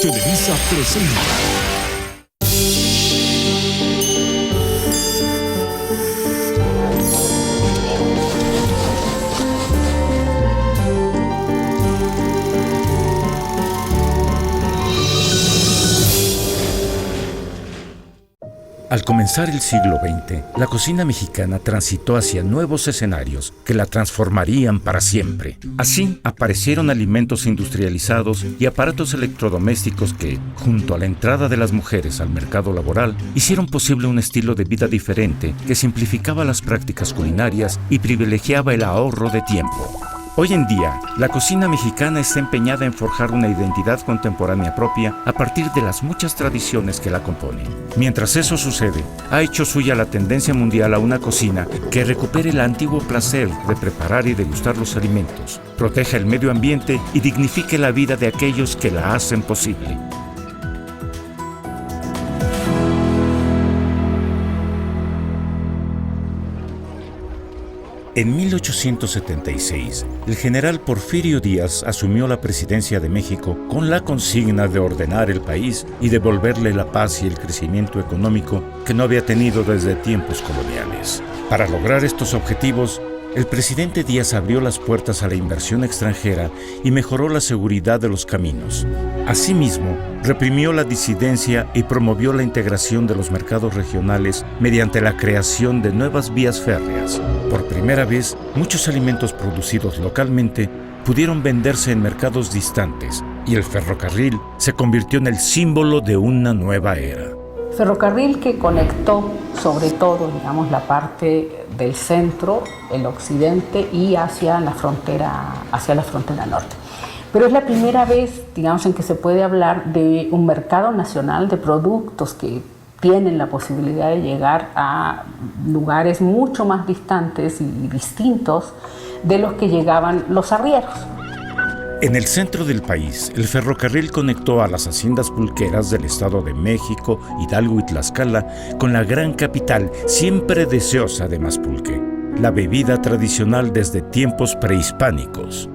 Televisa presenta. Al comenzar el siglo XX, la cocina mexicana transitó hacia nuevos escenarios que la transformarían para siempre. Así, aparecieron alimentos industrializados y aparatos electrodomésticos que, junto a la entrada de las mujeres al mercado laboral, hicieron posible un estilo de vida diferente que simplificaba las prácticas culinarias y privilegiaba el ahorro de tiempo. Hoy en día, la cocina mexicana está empeñada en forjar una identidad contemporánea propia a partir de las muchas tradiciones que la componen. Mientras eso sucede, ha hecho suya la tendencia mundial a una cocina que recupere el antiguo placer de preparar y degustar los alimentos, proteja el medio ambiente y dignifique la vida de aquellos que la hacen posible. En 1876, el general Porfirio Díaz asumió la presidencia de México con la consigna de ordenar el país y devolverle la paz y el crecimiento económico que no había tenido desde tiempos coloniales. Para lograr estos objetivos, el presidente Díaz abrió las puertas a la inversión extranjera y mejoró la seguridad de los caminos. Asimismo, reprimió la disidencia y promovió la integración de los mercados regionales mediante la creación de nuevas vías férreas. Por primera vez, muchos alimentos producidos localmente pudieron venderse en mercados distantes y el ferrocarril se convirtió en el símbolo de una nueva era. Ferrocarril que conectó sobre todo, digamos, la parte del centro, el occidente y hacia la frontera norte. Pero es la primera vez, digamos, en que se puede hablar de un mercado nacional de productos que tienen la posibilidad de llegar a lugares mucho más distantes y distintos de los que llegaban los arrieros. En el centro del país, el ferrocarril conectó a las haciendas pulqueras del Estado de México, Hidalgo y Tlaxcala con la gran capital, siempre deseosa de más pulque, la bebida tradicional desde tiempos prehispánicos.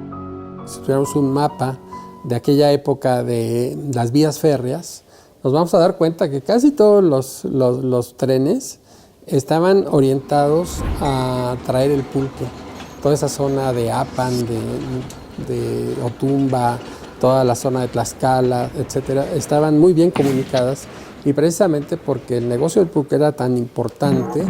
Si tuviéramos un mapa de aquella época de las vías férreas, nos vamos a dar cuenta que casi todos los trenes estaban orientados a traer el pulque. Toda esa zona de Apan, de Otumba, toda la zona de Tlaxcala, etcétera, estaban muy bien comunicadas y precisamente porque el negocio del pulque era tan importante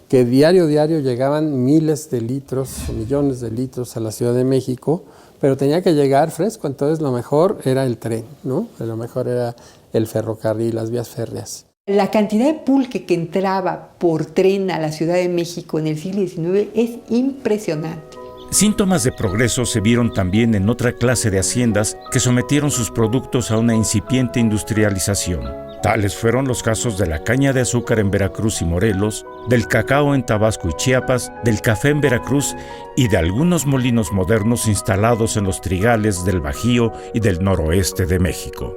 que diario llegaban miles de litros, millones de litros a la Ciudad de México, pero tenía que llegar fresco, entonces lo mejor era el tren, ¿no? Lo mejor era el ferrocarril, las vías férreas. La cantidad de pulque que entraba por tren a la Ciudad de México en el siglo XIX es impresionante. Síntomas de progreso se vieron también en otra clase de haciendas que sometieron sus productos a una incipiente industrialización. Tales fueron los casos de la caña de azúcar en Veracruz y Morelos, del cacao en Tabasco y Chiapas, del café en Veracruz y de algunos molinos modernos instalados en los trigales del Bajío y del noroeste de México.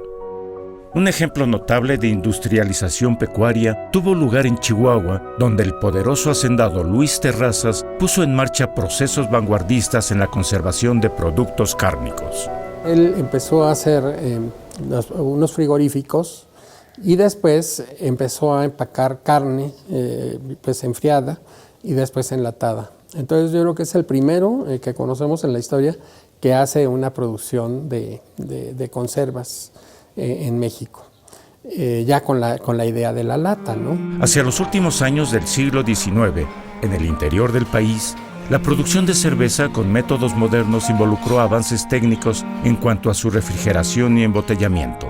Un ejemplo notable de industrialización pecuaria tuvo lugar en Chihuahua, donde el poderoso hacendado Luis Terrazas puso en marcha procesos vanguardistas en la conservación de productos cárnicos. Él empezó a hacer unos frigoríficos y después empezó a empacar carne pues enfriada y después enlatada. Entonces yo creo que es el primero que conocemos en la historia que hace una producción de conservas en México, ya con la idea de la lata, ¿no? Hacia los últimos años del siglo XIX, en el interior del país, la producción de cerveza con métodos modernos involucró avances técnicos en cuanto a su refrigeración y embotellamiento.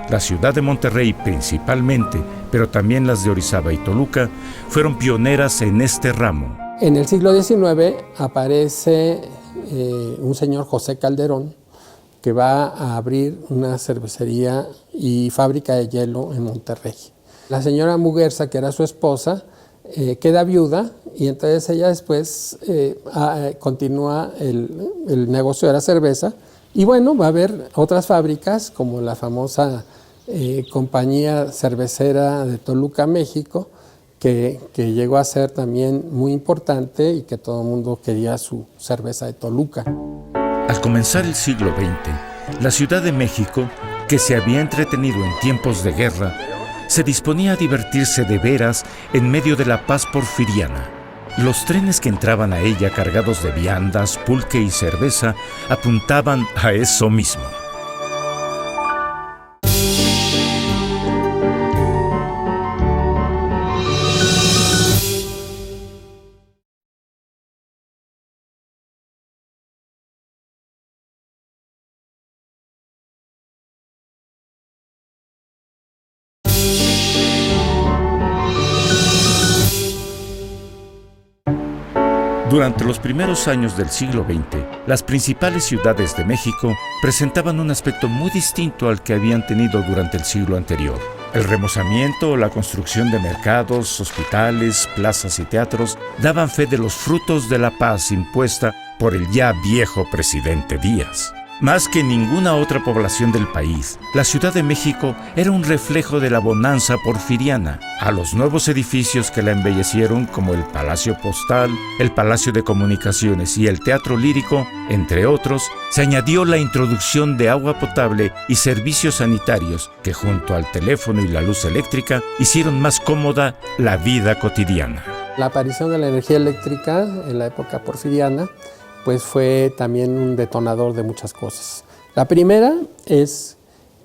La ciudad de Monterrey principalmente, pero también las de Orizaba y Toluca, fueron pioneras en este ramo. En el siglo XIX aparece un señor José Calderón, que va a abrir una cervecería y fábrica de hielo en Monterrey. La señora Muguerza, que era su esposa, queda viuda y entonces ella después continúa el negocio de la cerveza y bueno, va a haber otras fábricas como la famosa compañía cervecera de Toluca, México, que llegó a ser también muy importante y que todo el mundo quería su cerveza de Toluca. Al comenzar el siglo XX, la Ciudad de México que se había entretenido en tiempos de guerra, se disponía a divertirse de veras en medio de la paz porfiriana. Los trenes que entraban a ella cargados de viandas, pulque y cerveza apuntaban a eso mismo. Durante los primeros años del siglo XX, las principales ciudades de México presentaban un aspecto muy distinto al que habían tenido durante el siglo anterior. El remozamiento o la construcción de mercados, hospitales, plazas y teatros daban fe de los frutos de la paz impuesta por el ya viejo presidente Díaz. Más que ninguna otra población del país, la Ciudad de México era un reflejo de la bonanza porfiriana. A los nuevos edificios que la embellecieron, como el Palacio Postal, el Palacio de Comunicaciones y el Teatro Lírico, entre otros, se añadió la introducción de agua potable y servicios sanitarios que, junto al teléfono y la luz eléctrica, hicieron más cómoda la vida cotidiana. La aparición de la energía eléctrica en la época porfiriana pues fue también un detonador de muchas cosas. La primera es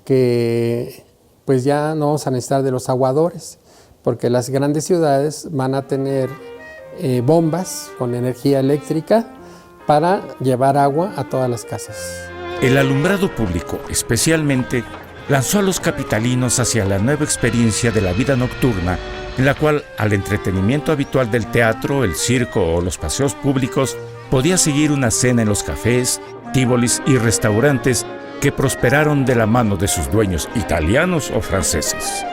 que pues ya no vamos a necesitar de los aguadores, porque las grandes ciudades van a tener bombas con energía eléctrica para llevar agua a todas las casas. El alumbrado público, especialmente, lanzó a los capitalinos hacia la nueva experiencia de la vida nocturna, en la cual al entretenimiento habitual del teatro, el circo o los paseos públicos podía seguir una cena en los cafés, tíbolis y restaurantes que prosperaron de la mano de sus dueños italianos o franceses.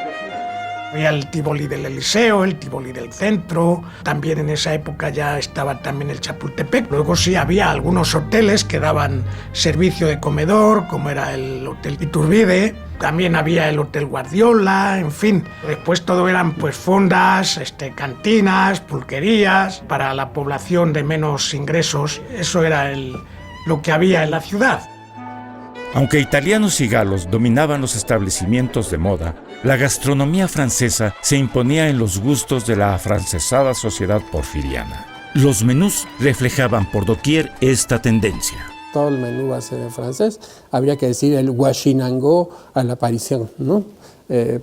Había el Tivoli del Eliseo, el Tivoli del Centro, también en esa época ya estaba también el Chapultepec. Luego sí había algunos hoteles que daban servicio de comedor, como era el Hotel Iturbide, también había el Hotel Guardiola, en fin. Después todo eran pues fondas, cantinas, pulquerías, para la población de menos ingresos. Eso era lo que había en la ciudad. Aunque italianos y galos dominaban los establecimientos de moda, la gastronomía francesa se imponía en los gustos de la afrancesada sociedad porfiriana. Los menús reflejaban por doquier esta tendencia. Todo el menú va a ser en francés. Habría que decir el Huachinango a la aparición, ¿no?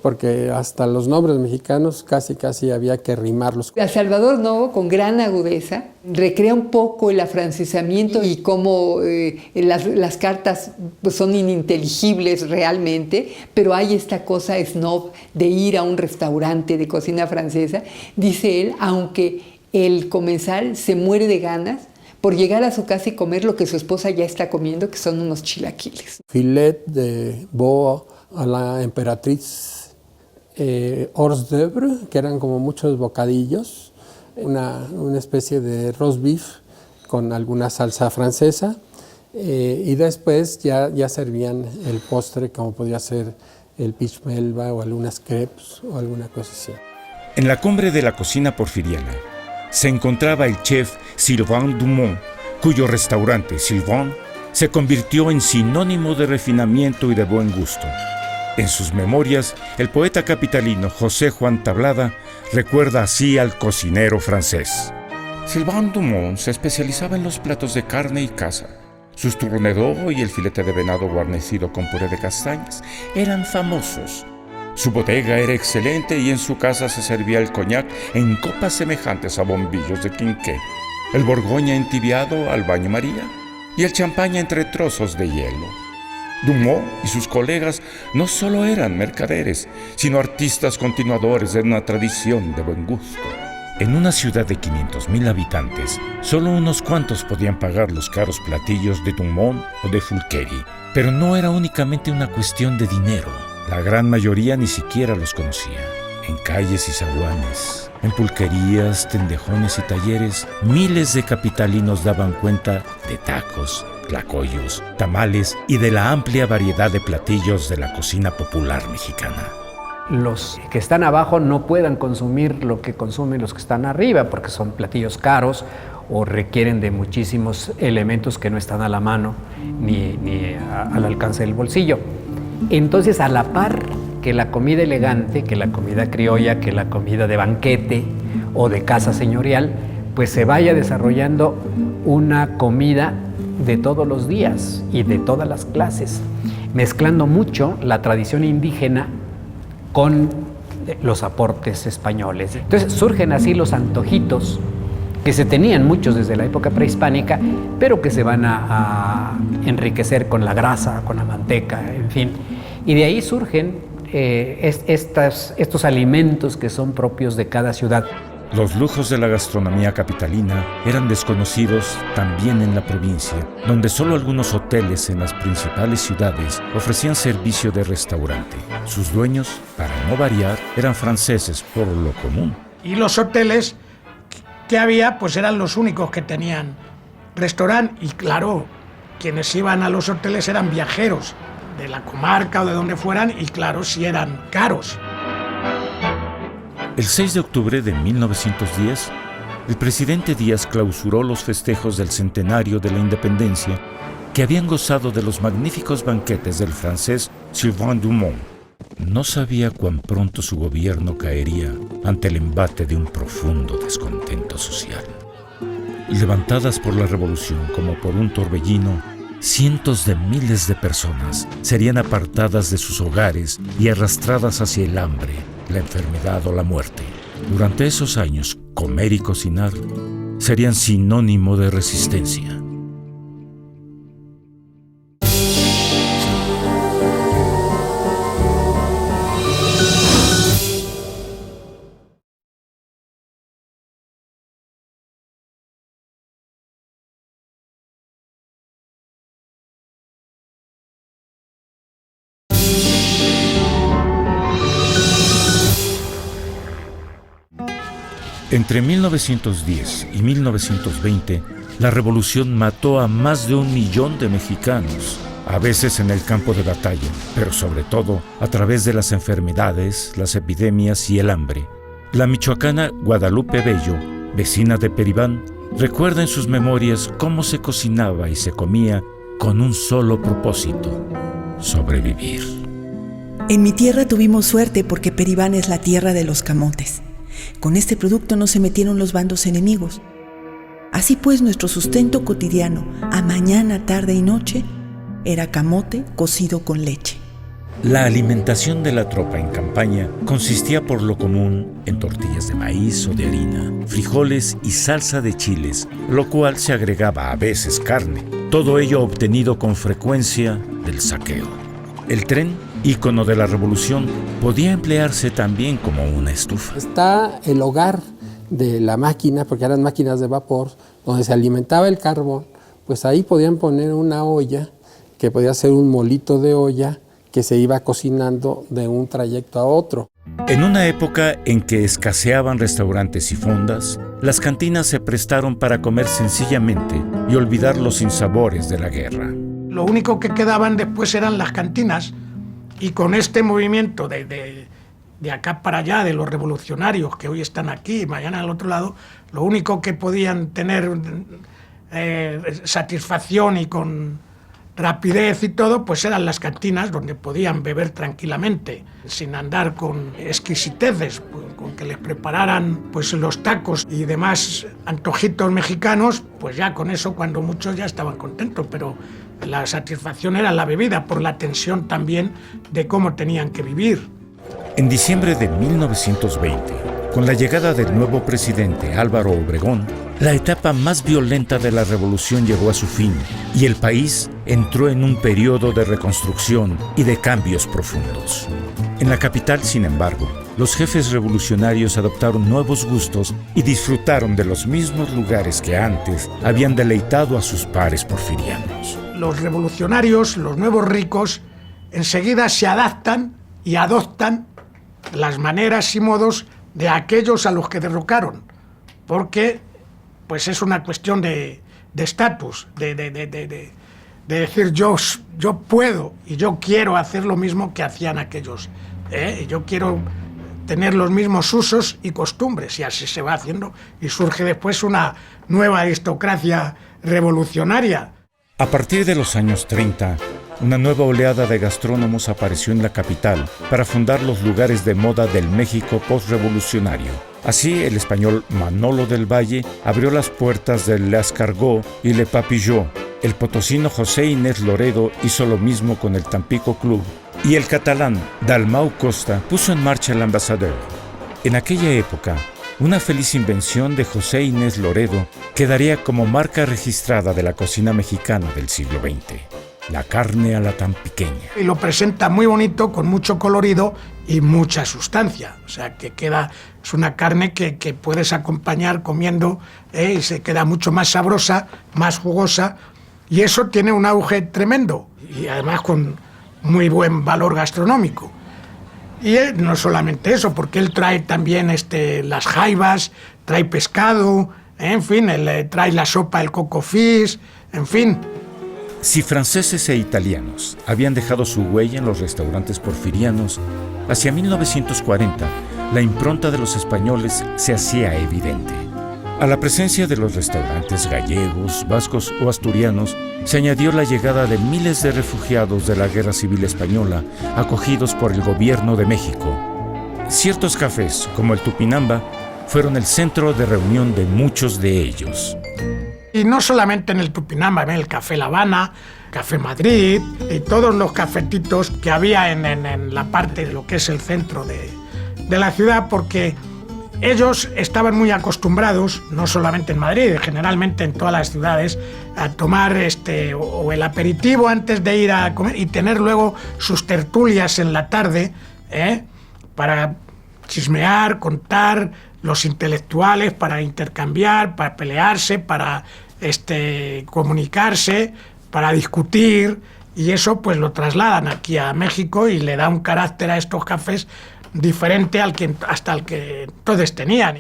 Porque hasta los nombres mexicanos casi había que rimarlos. A Salvador Novo, con gran agudeza, recrea un poco el afrancesamiento y cómo las cartas pues, son ininteligibles realmente, pero hay esta cosa snob de ir a un restaurante de cocina francesa. Dice él, aunque el comensal se muere de ganas por llegar a su casa y comer lo que su esposa ya está comiendo, que son unos chilaquiles. Filet de veau a la emperatriz, hors d'oeuvre, que eran como muchos bocadillos, una especie de roast beef con alguna salsa francesa, y después ya servían el postre, como podía ser el peach melba o algunas crepes o alguna cosa así. En la cumbre de la cocina porfiriana se encontraba el chef Sylvain Dumont, cuyo restaurante Sylvain se convirtió en sinónimo de refinamiento y de buen gusto. En sus memorias, el poeta capitalino José Juan Tablada recuerda así al cocinero francés. Sylvain Dumont se especializaba en los platos de carne y caza. Sus tournedos y el filete de venado guarnecido con puré de castañas eran famosos. Su bodega era excelente y en su casa se servía el coñac en copas semejantes a bombillos de quinqué, el borgoña entibiado al baño María y el champaña entre trozos de hielo. Dumont y sus colegas no solo eran mercaderes, sino artistas continuadores de una tradición de buen gusto. En una ciudad de 500,000 habitantes, solo unos cuantos podían pagar los caros platillos de Dumont o de Fulcheri, pero no era únicamente una cuestión de dinero. La gran mayoría ni siquiera los conocía. En calles y zaguanes, en pulquerías, tendejones y talleres, miles de capitalinos daban cuenta de tacos, tlacoyos, tamales y de la amplia variedad de platillos de la cocina popular mexicana. Los que están abajo no puedan consumir lo que consumen los que están arriba, porque son platillos caros o requieren de muchísimos elementos que no están a la mano ni al alcance del bolsillo. Entonces, a la par que la comida elegante, que la comida criolla, que la comida de banquete o de casa señorial, pues se vaya desarrollando una comida de todos los días y de todas las clases, mezclando mucho la tradición indígena con los aportes españoles. Entonces surgen así los antojitos, que se tenían muchos desde la época prehispánica, pero que se van a enriquecer con la grasa, con la manteca, en fin. Y de ahí surgen estos alimentos que son propios de cada ciudad. Los lujos de la gastronomía capitalina eran desconocidos también en la provincia, donde solo algunos hoteles en las principales ciudades ofrecían servicio de restaurante. Sus dueños, para no variar, eran franceses por lo común. Y los hoteles que había, pues eran los únicos que tenían restaurante. Y claro, quienes iban a los hoteles eran viajeros de la comarca o de donde fueran, y claro, sí eran caros. El 6 de octubre de 1910, el presidente Díaz clausuró los festejos del centenario de la independencia que habían gozado de los magníficos banquetes del francés Sylvain Dumont. No sabía cuán pronto su gobierno caería ante el embate de un profundo descontento social. Levantadas por la revolución como por un torbellino, cientos de miles de personas serían apartadas de sus hogares y arrastradas hacia el hambre, la enfermedad o la muerte. Durante esos años, comer y cocinar serían sinónimo de resistencia. Entre 1910 y 1920, la revolución mató a más de 1 millón de mexicanos, a veces en el campo de batalla, pero sobre todo a través de las enfermedades, las epidemias y el hambre. La michoacana Guadalupe Bello, vecina de Peribán, recuerda en sus memorias cómo se cocinaba y se comía con un solo propósito: sobrevivir. En mi tierra tuvimos suerte porque Peribán es la tierra de los camotes. Con este producto no se metieron los bandos enemigos. Así pues, nuestro sustento cotidiano, a mañana, tarde y noche, era camote cocido con leche. La alimentación de la tropa en campaña consistía por lo común en tortillas de maíz o de harina, frijoles y salsa de chiles, lo cual se agregaba a veces carne. Todo ello obtenido con frecuencia del saqueo. El tren, ícono de la revolución, podía emplearse también como una estufa. Está el hogar de la máquina, porque eran máquinas de vapor, donde se alimentaba el carbón, pues ahí podían poner una olla, que podía ser un molito de olla, que se iba cocinando de un trayecto a otro. En una época en que escaseaban restaurantes y fondas, las cantinas se prestaron para comer sencillamente y olvidar los sinsabores de la guerra. Lo único que quedaban después eran las cantinas, y con este movimiento de acá para allá, de los revolucionarios que hoy están aquí y mañana al otro lado, lo único que podían tener satisfacción y con rapidez y todo, pues eran las cantinas, donde podían beber tranquilamente, sin andar con exquisiteces, con que les prepararan pues los tacos y demás antojitos mexicanos, pues ya con eso, cuando muchos ya estaban contentos, pero la satisfacción era la bebida, por la tensión también de cómo tenían que vivir. En diciembre de 1920, con la llegada del nuevo presidente Álvaro Obregón, la etapa más violenta de la revolución llegó a su fin y el país entró en un periodo de reconstrucción y de cambios profundos. En la capital, sin embargo, los jefes revolucionarios adoptaron nuevos gustos y disfrutaron de los mismos lugares que antes habían deleitado a sus pares porfirianos. Los revolucionarios, los nuevos ricos, enseguida se adaptan y adoptan las maneras y modos de aquellos a los que derrocaron, porque pues es una cuestión de estatus, de decir yo puedo y yo quiero hacer lo mismo que hacían aquellos, yo quiero tener los mismos usos y costumbres, y así se va haciendo, y surge después una nueva aristocracia revolucionaria. A partir de los años 30, una nueva oleada de gastrónomos apareció en la capital para fundar los lugares de moda del México postrevolucionario. Así, el español Manolo del Valle abrió las puertas del L'Escargot y Le Papillon. El potosino José Inés Loredo hizo lo mismo con el Tampico Club. Y el catalán Dalmau Costa puso en marcha el Ambassadeur. En aquella época, una feliz invención de José Inés Loredo quedaría como marca registrada de la cocina mexicana del siglo XX. La carne a la tampiqueña. Y lo presenta muy bonito, con mucho colorido y mucha sustancia. O sea, que es una carne que puedes acompañar comiendo y se queda mucho más sabrosa, más jugosa. Y eso tiene un auge tremendo. Y además con muy buen valor gastronómico. Y no solamente eso, porque él trae también las jaivas, trae pescado, en fin, él trae la sopa, el coco fish, en fin. Si franceses e italianos habían dejado su huella en los restaurantes porfirianos, hacia 1940 la impronta de los españoles se hacía evidente. A la presencia de los restaurantes gallegos, vascos o asturianos se añadió la llegada de miles de refugiados de la Guerra Civil Española, acogidos por el gobierno de México. Ciertos cafés, como el Tupinamba, fueron el centro de reunión de muchos de ellos. Y no solamente en el Tupinamba, en el Café La Habana, Café Madrid y todos los cafetitos que había en la parte de lo que es el centro de la ciudad, porque ellos estaban muy acostumbrados, no solamente en Madrid, generalmente en todas las ciudades, a tomar o el aperitivo antes de ir a comer y tener luego sus tertulias en la tarde, para chismear, contar, los intelectuales, para intercambiar, para pelearse, para comunicarse, para discutir, y eso pues lo trasladan aquí a México y le da un carácter a estos cafés diferente hasta el que entonces tenían.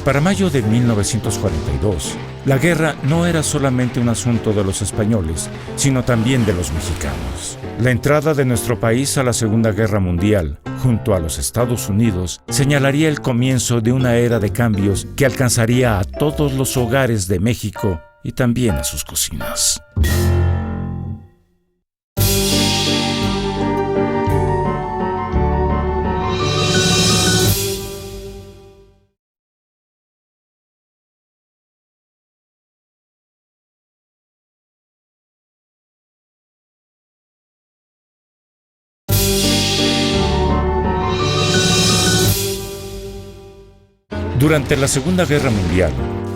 Para mayo de 1942, la guerra no era solamente un asunto de los españoles, sino también de los mexicanos. La entrada de nuestro país a la Segunda Guerra Mundial, junto a los Estados Unidos, señalaría el comienzo de una era de cambios que alcanzaría a todos los hogares de México y también a sus cocinas. Durante la Segunda Guerra Mundial,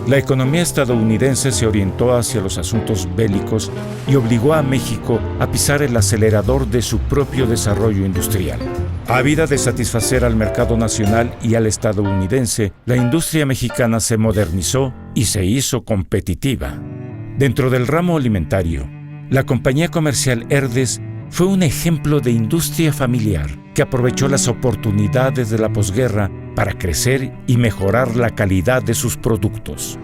la economía estadounidense se orientó hacia los asuntos bélicos y obligó a México a pisar el acelerador de su propio desarrollo industrial. Ávida de satisfacer al mercado nacional y al estadounidense, la industria mexicana se modernizó y se hizo competitiva. Dentro del ramo alimentario, la compañía comercial Herdes fue un ejemplo de industria familiar que aprovechó las oportunidades de la posguerra para crecer y mejorar la calidad de sus productos.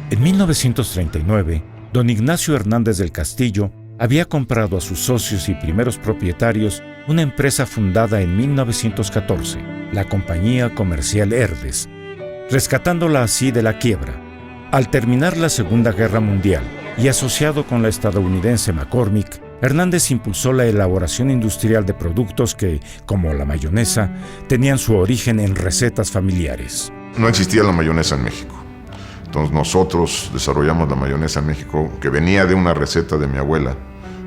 En 1939, don Ignacio Hernández del Castillo había comprado a sus socios y primeros propietarios una empresa fundada en 1914, la Compañía Comercial Herdes, rescatándola así de la quiebra. Al terminar la Segunda Guerra Mundial y asociado con la estadounidense McCormick, Hernández impulsó la elaboración industrial de productos que, como la mayonesa, tenían su origen en recetas familiares. No existía la mayonesa en México. Entonces nosotros desarrollamos la mayonesa en México, que venía de una receta de mi abuela,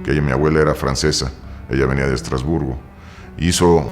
mi abuela era francesa, ella venía de Estrasburgo. Hizo